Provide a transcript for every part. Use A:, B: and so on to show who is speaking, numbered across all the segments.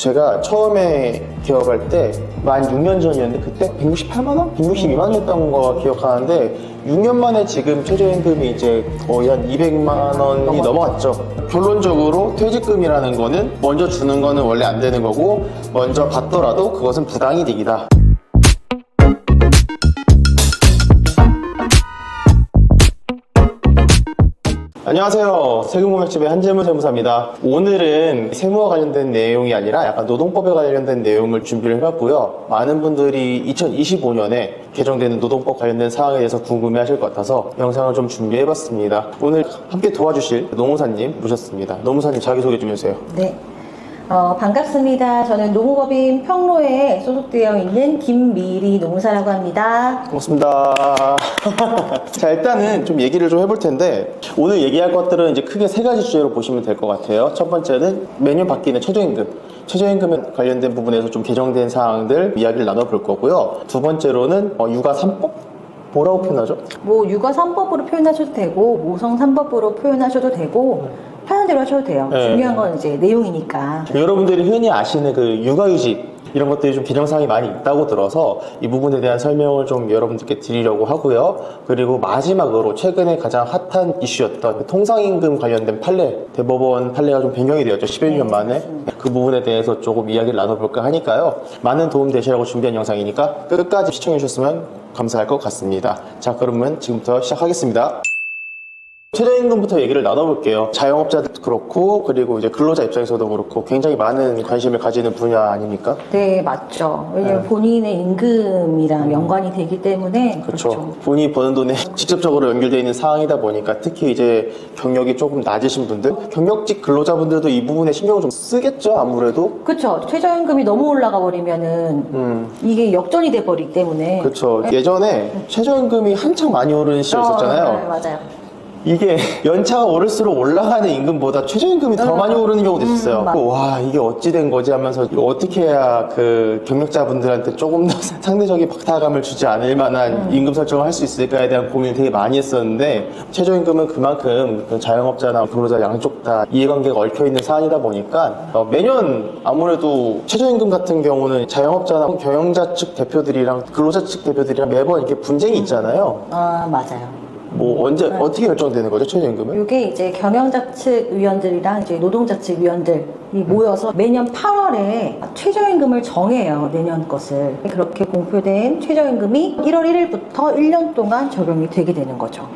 A: 제가 처음에 개업할 때 만 6년 전이었는데 그때 168만 원? 162만 원이었던 거 기억하는데 6년 만에 지금 최저임금이 이제 거의 한 200만 원이 넘어갔죠. 결론적으로 퇴직금이라는 거는 먼저 주는 거는 원래 안 되는 거고 먼저 받더라도 그것은 부당이득이다. 안녕하세요. 세금공략집의 한재무 세무사입니다. 오늘은 세무와 관련된 내용이 아니라 약간 노동법에 관련된 내용을 준비를 해봤고요. 많은 분들이 2025년에 개정되는 노동법 관련된 사항에 대해서 궁금해 하실 것 같아서 영상을 좀 준비해봤습니다. 오늘 함께 도와주실 노무사님 모셨습니다. 노무사님 자기소개 좀 해주세요.
B: 네. 반갑습니다. 저는 노무법인 평로에 소속되어 있는 김미리 노무사라고 합니다.
A: 고맙습니다. 자, 일단은 좀 얘기를 좀 해볼 텐데, 오늘 얘기할 것들은 이제 크게 세 가지 주제로 보시면 될 것 같아요. 첫 번째는 매년 바뀌는 최저임금. 최저임금에 관련된 부분에서 좀 개정된 사항들 이야기를 나눠볼 거고요. 두 번째로는 육아 3법? 뭐라고 표현하죠?
B: 뭐 육아 3법으로 표현하셔도 되고 모성 3법으로 표현하셔도 되고 편한 대로 하셔도 돼요.
A: 네.
B: 중요한 건 이제 내용이니까.
A: 여러분들이 흔히 아시는 그 육아휴직 이런 것들이 좀 개정사항이 많이 있다고 들어서 이 부분에 대한 설명을 좀 여러분들께 드리려고 하고요. 그리고 마지막으로 최근에 가장 핫한 이슈였던 그 통상임금 관련된 판례, 대법원 판례가 좀 변경이 되었죠. 11년 만에. 그 부분에 대해서 조금 이야기를 나눠볼까 하니까요. 많은 도움 되시라고 준비한 영상이니까 끝까지 시청해 주셨으면 감사할 것 같습니다. 자, 그러면 지금부터 시작하겠습니다. 최저임금부터 얘기를 나눠볼게요. 자영업자들도 그렇고 그리고 이제 근로자 입장에서도 그렇고 굉장히 많은 관심을 가지는 분야 아닙니까?
B: 네, 맞죠. 왜냐면
A: 네.
B: 본인의 임금이랑 연관이 되기 때문에
A: 그렇죠. 본인이 버는 돈에 직접적으로 연결되어 있는 사항이다 보니까 특히 이제 경력이 조금 낮으신 분들, 경력직 근로자분들도 이 부분에 신경을 좀 쓰겠죠, 아무래도.
B: 그렇죠. 최저임금이 너무 올라가 버리면은 이게 역전이 돼 버리기 때문에.
A: 그렇죠. 예전에 최저임금이 한창 많이 오르는 시절 있었잖아요.
B: 네, 맞아요.
A: 이게 연차가 오를수록 올라가는 임금보다 최저임금이 더 많이 오르는 경우도 있었어요. 와, 이게 어찌 된 거지 하면서 이거 어떻게 해야 그 경력자분들한테 조금 더 상대적인 박탈감을 주지 않을 만한 임금 설정을 할 수 있을까에 대한 고민을 되게 많이 했었는데 최저임금은 그만큼 그 자영업자나 근로자 양쪽 다 이해관계가 얽혀있는 사안이다 보니까 매년 아무래도 최저임금 같은 경우는 자영업자나 경영자 측 대표들이랑 근로자 측 대표들이랑 매번 이렇게 분쟁이 있잖아요.
B: 맞아요.
A: 뭐 언제 어떻게 결정되는 거죠, 최저임금은?
B: 이게 이제 경영자 측 위원들이랑 이제 노동자 측 위원들이 모여서 매년 8월에 최저임금을 정해요. 내년 것을. 그렇게 공표된 최저임금이 1월 1일부터 1년 동안 적용이 되게 되는 거죠.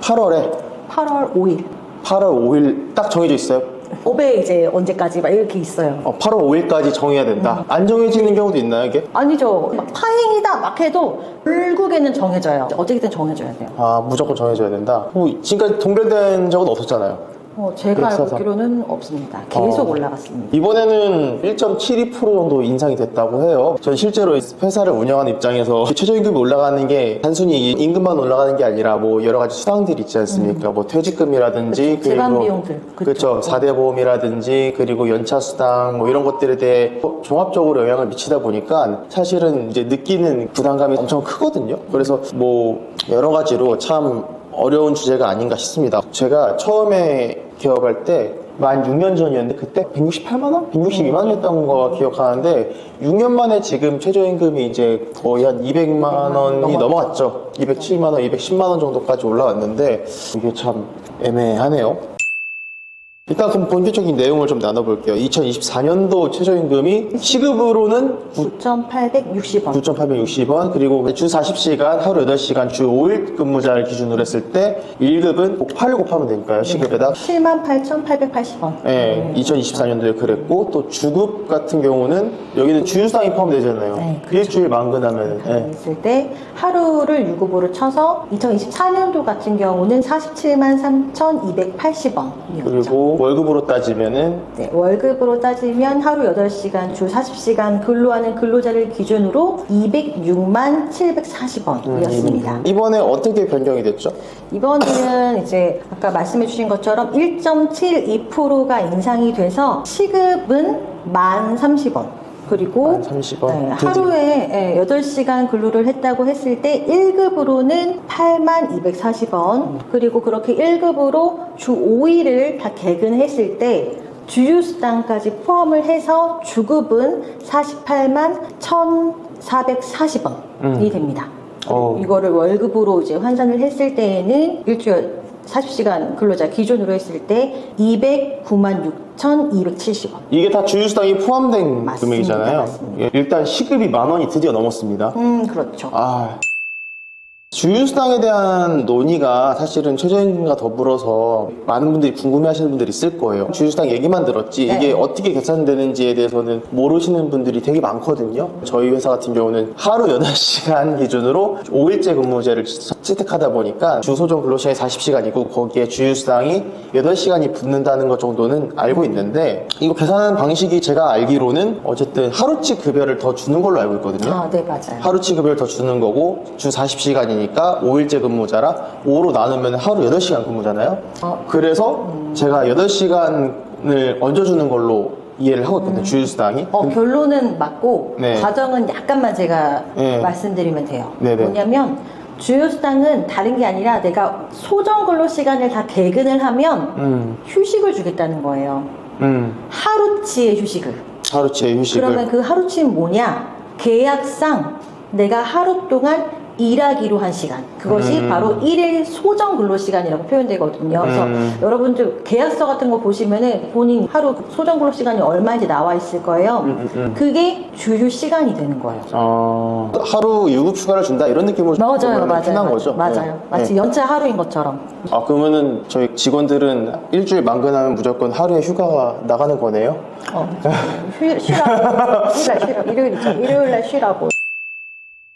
A: 8월에
B: 8월 5일.
A: 8월 5일 딱 정해져 있어요?
B: 법에 이제 언제까지 막 이렇게 있어요.
A: 8월 5일까지 정해야 된다. 안 정해지는 경우도 있나요, 이게?
B: 아니죠. 막 파행이다 막 해도 결국에는 정해져요. 어떻게든 정해져야 돼요.
A: 아, 무조건 정해져야 된다. 지금까지 동결된 적은 없었잖아요.
B: 제가
A: 그래서-
B: 알기로는 없습니다. 계속 올라갔습니다.
A: 이번에는 1.72% 정도 인상이 됐다고 해요. 전 실제로 회사를 운영하는 입장에서 최저임금이 올라가는 게 단순히 임금만 올라가는 게 아니라 뭐 여러 가지 수당들이 있지 않습니까? 뭐 퇴직금이라든지
B: 그쵸, 재반 비용들.
A: 그렇죠. 4대 보험이라든지 그리고 연차 수당 뭐 이런 것들에 대해 종합적으로 영향을 미치다 보니까 사실은 이제 느끼는 부담감이 엄청 크거든요. 그래서 뭐 여러 가지로 참 어려운 주제가 아닌가 싶습니다. 제가 처음에 개업할 때 만 6년 전이었는데 그때 168만 원? 162만 원이었던 거 기억하는데 6년 만에 지금 최저임금이 이제 거의 한 200만 원이 넘어갔죠. 207만 원, 210만 원 정도까지 올라왔는데 이게 참 애매하네요. 일단 그럼 본격적인 내용을 좀 나눠볼게요. 2024년도 최저임금이 시급으로는
B: 9,860원.
A: 9,860원 그리고 주 40시간 하루 8시간 주 5일 근무자를 기준으로 했을 때 1급은 8을 곱하면 되니까요. 시급에다
B: 78,880원.
A: 네, 2024년도에 그랬고 또 주급 같은 경우는 여기는 주휴수당이 포함되잖아요.
B: 네,
A: 일주일 만근하면
B: 있을 때 하루를 유급으로 쳐서 2024년도 같은 경우는 473,280원이었죠.
A: 그리고 월급으로 따지면은
B: 네, 월급으로 따지면 하루 8시간 주 40시간 근로하는 근로자를 기준으로 206만 740원이었습니다.
A: 이번에 어떻게 변경이 됐죠?
B: 이번에는 이제 아까 말씀해 주신 것처럼 1.72%가 인상이 돼서 시급은 1030원. 그리고
A: 1030원.
B: 네, 하루에 8시간 근로를 했다고 했을 때 1급으로는 8240원. 그리고 그렇게 1급으로 주 5일을 다 개근했을 때 주휴수당까지 포함을 해서 주급은 48만 1,440원이 됩니다. 이거를 월급으로 이제 환산을 했을 때에는 일주일 40시간 근로자 기준으로 했을 때 209만 6,270원.
A: 이게 다 주휴수당이 포함된
B: 맞습니다.
A: 금액이잖아요.
B: 맞습니다.
A: 예, 일단 시급이 10,000원이 드디어 넘었습니다.
B: 그렇죠.
A: 주휴수당에 대한 논의가 사실은 최저임금과 더불어서 많은 분들이 궁금해하시는 분들이 있을 거예요. 주휴수당 얘기만 들었지 이게 어떻게 계산되는지에 대해서는 모르시는 분들이 되게 많거든요. 저희 회사 같은 경우는 하루 8시간 기준으로 5일제 근무제를 채택하다 보니까 주 소정 근로시간이 40시간이고 거기에 주휴수당이 8시간이 붙는다는 것 정도는 알고 있는데 이거 계산하는 방식이 제가 알기로는 어쨌든 하루치 급여를 더 주는 걸로 알고 있거든요.
B: 네, 맞아요.
A: 하루치 급여를 더 주는 거고 주 40시간이니까 5일제 근무자라 5로 나누면 하루 8시간 근무잖아요. 그래서 제가 8시간을 얹어주는 걸로 이해를 하고 있거든요. 주휴수당이.
B: 결론은 맞고
A: 네.
B: 과정은 약간만 제가
A: 네.
B: 말씀드리면 돼요.
A: 네네.
B: 뭐냐면 주휴수당은 다른 게 아니라 내가 소정 근로 시간을 다 개근을 하면 휴식을 주겠다는 거예요. 하루치의 휴식을.
A: 하루치의 휴식을.
B: 그러면 그 하루치는 뭐냐? 계약상 내가 하루 동안 일하기로 한 시간. 그것이 바로 1일 소정 근로 시간이라고 표현되거든요. 그래서 여러분들 계약서 같은 거 보시면은 본인 하루 소정 근로 시간이 얼마인지 나와 있을 거예요. 그게 주휴 시간이 되는 거예요.
A: 하루 유급 휴가를 준다 이런 느낌으로
B: 맞아요.
A: 편한 거죠.
B: 맞아요.
A: 네.
B: 마치
A: 네.
B: 연차 하루인 것처럼.
A: 그러면은 저희 직원들은 일주일 만근하면 무조건 하루에 휴가가 나가는 거네요.
B: 쉬라고. 일요일날 쉬라고.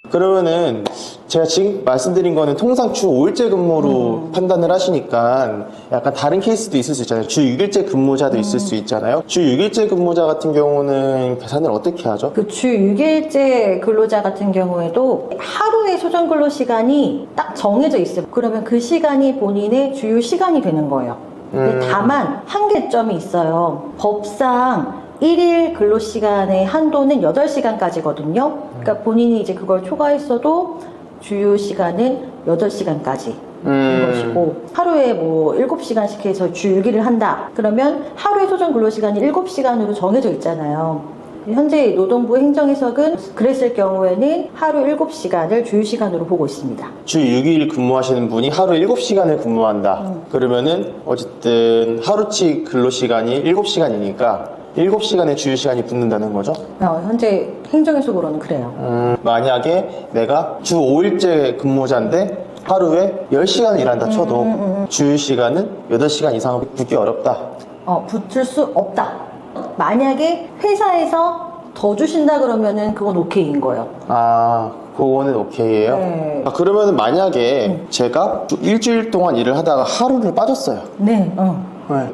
A: 그러면은 제가 지금 말씀드린 거는 통상 주 5일제 근무로 판단을 하시니까 약간 다른 케이스도 있을 수 있잖아요. 주 6일제 근무자도 있을 수 있잖아요. 주 6일제 근무자 같은 경우는 계산을 어떻게 하죠?
B: 그 주 6일제 근로자 같은 경우에도 하루의 소정 근로 시간이 딱 정해져 있어요. 그러면 그 시간이 본인의 주요 시간이 되는 거예요. 근데 다만 한계점이 있어요. 법상 1일 근로시간의 한도는 8시간까지거든요. 그러니까 본인이 이제 그걸 초과했어도 주요 시간은 8시간까지. 것이고 하루에 뭐 7시간씩 해서 주 6일을 한다. 그러면 하루의 소정 근로시간이 7시간으로 정해져 있잖아요. 현재 노동부 행정해석은 그랬을 경우에는 하루 7시간을 주휴시간으로 보고 있습니다.
A: 주 6일 근무하시는 분이 하루 7시간을 근무한다. 그러면은 어쨌든 하루치 근로시간이 7시간이니까 7시간의 주휴시간이 붙는다는 거죠?
B: 현재 행정해석으로는 그래요.
A: 만약에 내가 주 5일제 근무자인데 하루에 10시간을 일한다 쳐도 주휴시간은 8시간 이상은 붙기 어렵다.
B: 붙을 수 없다. 만약에 회사에서 더 주신다 그러면은 그건 오케이인 거예요.
A: 그거는 오케이예요?
B: 네.
A: 그러면 만약에 제가 일주일 동안 일을 하다가 하루를 빠졌어요.
B: 네.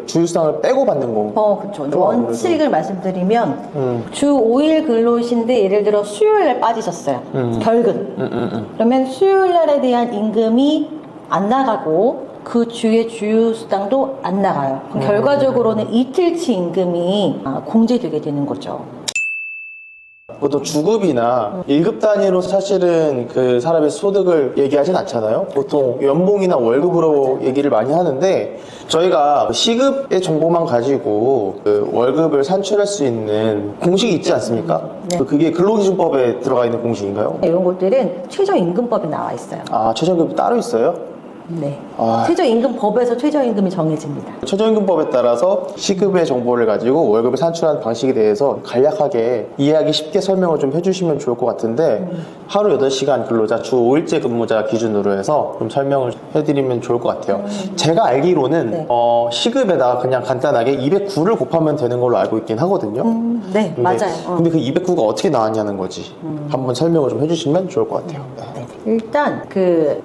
A: 주휴수당을 빼고 받는 거.
B: 그렇죠. 원칙을 말씀드리면 주 5일 근로이신데 예를 들어 수요일날 빠지셨어요. 결근. 그러면 수요일날에 대한 임금이 안 나가고 그 주의 주휴수당도 안 나가요. 결과적으로는 이틀치 임금이 공제되게 되는 거죠.
A: 보통 주급이나 1급 단위로 사실은 그 사람의 소득을 얘기하진 않잖아요. 보통 연봉이나 월급으로 얘기를 많이 하는데 저희가 시급의 정보만 가지고 그 월급을 산출할 수 있는 공식이 있지 않습니까?
B: 네.
A: 그게 근로기준법에 들어가 있는 공식인가요?
B: 이런 것들은 최저임금법에 나와 있어요.
A: 최저임금이 따로 있어요?
B: 네. 최저임금법에서 최저임금이 정해집니다.
A: 최저임금법에 따라서 시급의 정보를 가지고 월급을 산출하는 방식에 대해서 간략하게 이해하기 쉽게 설명을 좀 해주시면 좋을 것 같은데 하루 8시간 근로자 주 5일제 근무자 기준으로 해서 좀 설명을 해드리면 좋을 것 같아요. 제가 알기로는
B: 네.
A: 시급에다가 그냥 간단하게 209를 곱하면 되는 걸로 알고 있긴 하거든요.
B: 네, 맞아요.
A: 근데 그 209가 어떻게 나왔냐는 거지. 한번 설명을 좀 해주시면 좋을 것 같아요.
B: 네. 일단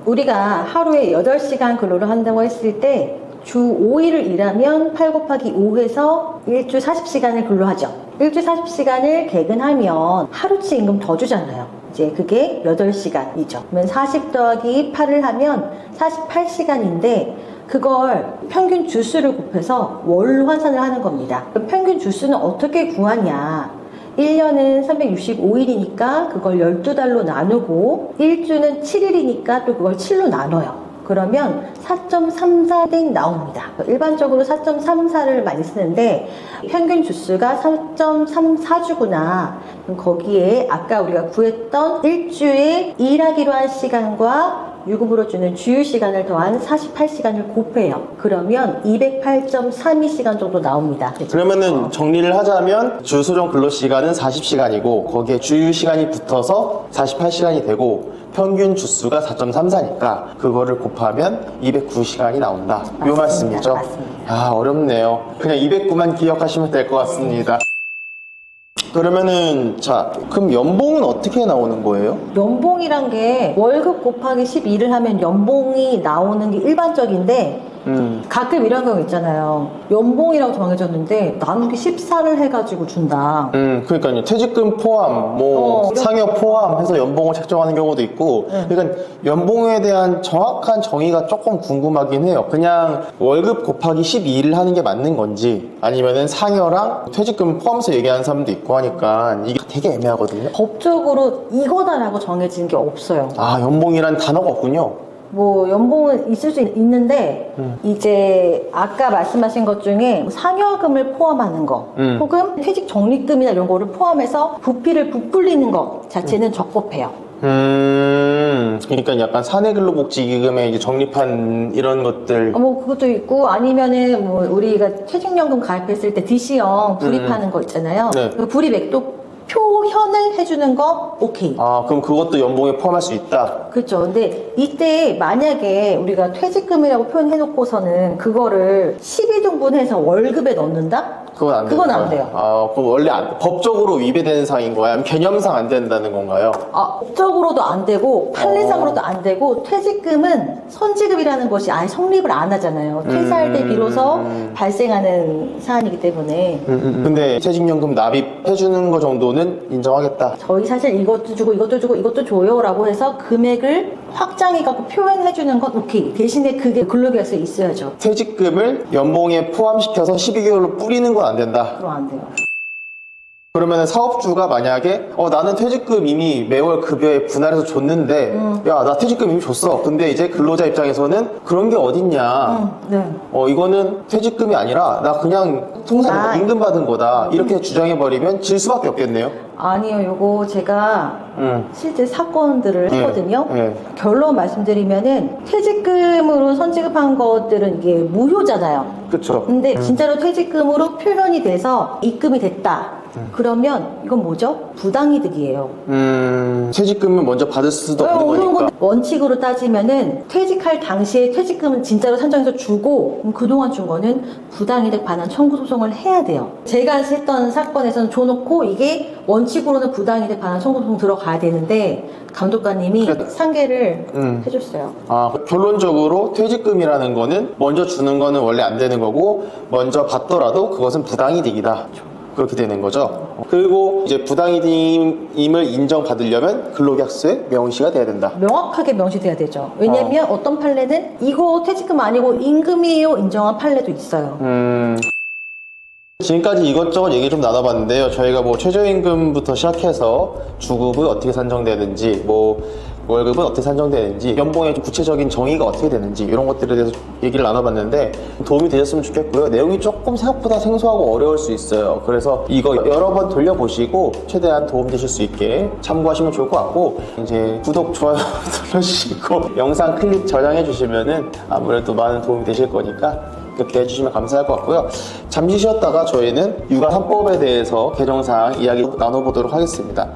B: 우리가 하루에 8시간 근로를 한다고 했을 때 주 5일을 일하면 8 곱하기 5해서 일주 40시간을 근로하죠. 일주 40시간을 개근하면 하루치 임금 더 주잖아요. 이제 그게 8시간이죠. 그러면 40 더하기 8을 하면 48시간인데 그걸 평균 주수를 곱해서 월로 환산을 하는 겁니다. 그 평균 주수는 어떻게 구하냐? 1년은 365일이니까 그걸 12달로 나누고 1주는 7일이니까 또 그걸 7로 나눠요. 그러면 4.34땡 나옵니다. 일반적으로 4.34를 많이 쓰는데 평균 주수가 4.34주구나. 거기에 아까 우리가 구했던 일주에 일하기로 한 시간과 유급으로 주는 주휴 시간을 더한 48시간을 곱해요. 그러면 208.32시간 정도 나옵니다.
A: 그러면은 정리를 하자면 주소정 근로시간은 40시간이고 거기에 주휴 시간이 붙어서 48시간이 되고 평균 주수가 4.34니까 그거를 곱하면 209시간이 나온다. 요
B: 맞습니다.
A: 말씀이죠?
B: 맞습니다.
A: 아, 어렵네요. 그냥 209만 기억하시면 될 것 같습니다. 그러면은 자, 그럼 연봉은 어떻게 나오는 거예요?
B: 연봉이란 게 월급 곱하기 12를 하면 연봉이 나오는 게 일반적인데 가끔 이런 경우 있잖아요. 연봉이라고 정해졌는데 나누기 14를 해가지고 준다.
A: 그러니까요. 퇴직금 포함, 뭐 상여 포함해서 연봉을 책정하는 경우도 있고, 그러니까 연봉에 대한 정확한 정의가 조금 궁금하긴 해요. 그냥 월급 곱하기 12를 하는 게 맞는 건지, 아니면은 상여랑 퇴직금 포함해서 얘기하는 사람도 있고 하니까 이게 되게 애매하거든요.
B: 법적으로 이거다라고 정해진 게 없어요.
A: 아, 연봉이란 단어가 없군요.
B: 뭐 연봉은 있을 수 있는데 이제 아까 말씀하신 것 중에 상여금을 포함하는 거 혹은 퇴직 적립금이나 이런 거를 포함해서 부피를 부풀리는 것 자체는 적법해요.
A: 그러니까 약간 사내근로복지기금에 이제 적립한 이런 것들.
B: 뭐 그것도 있고 아니면은 뭐 우리가 퇴직연금 가입했을 때 DC형 불입하는 거 있잖아요.
A: 네.
B: 그 불입액도 표현을 해주는 거 오케이.
A: 아, 그럼 그것도 연봉에 포함할 수 있다.
B: 그렇죠. 근데 이때 만약에 우리가 퇴직금이라고 표현해놓고서는 그거를 12등분해서 월급에 넣는다?
A: 그건 안 돼요.
B: 그건 안 돼요.
A: 아, 그럼 원래 법적으로 위배되는 사항인 거야? 아니면 개념상 안 된다는 건가요?
B: 아, 법적으로도 안 되고 판례상으로도 안 되고 퇴직금은 선지급이라는 것이 아예 성립을 안 하잖아요. 퇴사할 때 비로소 발생하는 사안이기 때문에
A: 근데 퇴직연금 납입해주는 거 정도는 인정하겠다.
B: 저희 사실 이것도 주고 이것도 주고 이것도 줘요 라고 해서 금액을 확장해갖고 표현해주는 건 오케이. 대신에 그게 근로계약서에 있어야죠.
A: 퇴직금을 연봉에 포함시켜서 12개월로 뿌리는 건 안 된다.
B: 그럼 안 돼요.
A: 그러면 사업주가 만약에 나는 퇴직금 이미 매월 급여에 분할해서 줬는데 야, 나 퇴직금 이미 줬어. 근데 이제 근로자 입장에서는 그런 게 어딨냐.
B: 네.
A: 이거는 퇴직금이 아니라 나 그냥 통상 임금 받은 거다. 이렇게 주장해버리면 질 수밖에 없겠네요.
B: 아니요, 요거 제가 실제 사건들을 했거든요.
A: 네.
B: 결론 말씀드리면은 퇴직금으로 선지급한 것들은 이게 무효잖아요.
A: 그쵸.
B: 근데 진짜로 퇴직금으로 표현이 돼서 입금이 됐다. 그러면 이건 뭐죠? 부당이득이에요.
A: 퇴직금은 먼저 받을 수도 없는
B: 어려운
A: 거니까.
B: 건 원칙으로 따지면은 퇴직할 당시에 퇴직금은 진짜로 산정해서 주고 그동안 준 거는 부당이득 반환 청구 소송을 해야 돼요. 제가 했던 사건에서는 줘놓고 이게 원칙으로는 부당이득 반환 청구 소송 들어가야 되는데 감독관님이 상계를 해줬어요.
A: 아, 결론적으로 퇴직금이라는 거는 먼저 주는 거는 원래 안 되는 거고 먼저 받더라도 그것은 부당이득이다. 그렇게 되는 거죠. 그리고 이제 부당이득임을 인정받으려면 근로계약서에 명시가 돼야 된다.
B: 명확하게 명시돼야 되죠. 왜냐면 어떤 판례는 이거 퇴직금 아니고 임금이에요 인정한 판례도 있어요.
A: 지금까지 이것저것 얘기 좀 나눠봤는데요. 저희가 뭐 최저임금부터 시작해서 주급은 어떻게 산정되는지, 뭐 월급은 어떻게 산정되는지, 연봉의 좀 구체적인 정의가 어떻게 되는지 이런 것들에 대해서 얘기를 나눠봤는데 도움이 되셨으면 좋겠고요. 내용이 조금 생각보다 생소하고 어려울 수 있어요. 그래서 이거 여러 번 돌려보시고 최대한 도움되실 수 있게 참고하시면 좋을 것 같고 이제 구독, 좋아요 눌러주시고 영상 클립 저장해 주시면은 아무래도 많은 도움이 되실 거니까 그렇게 해주시면 감사할 것 같고요. 잠시 쉬었다가 저희는 육아 3법에 대해서 개정사항 이야기 나눠보도록 하겠습니다.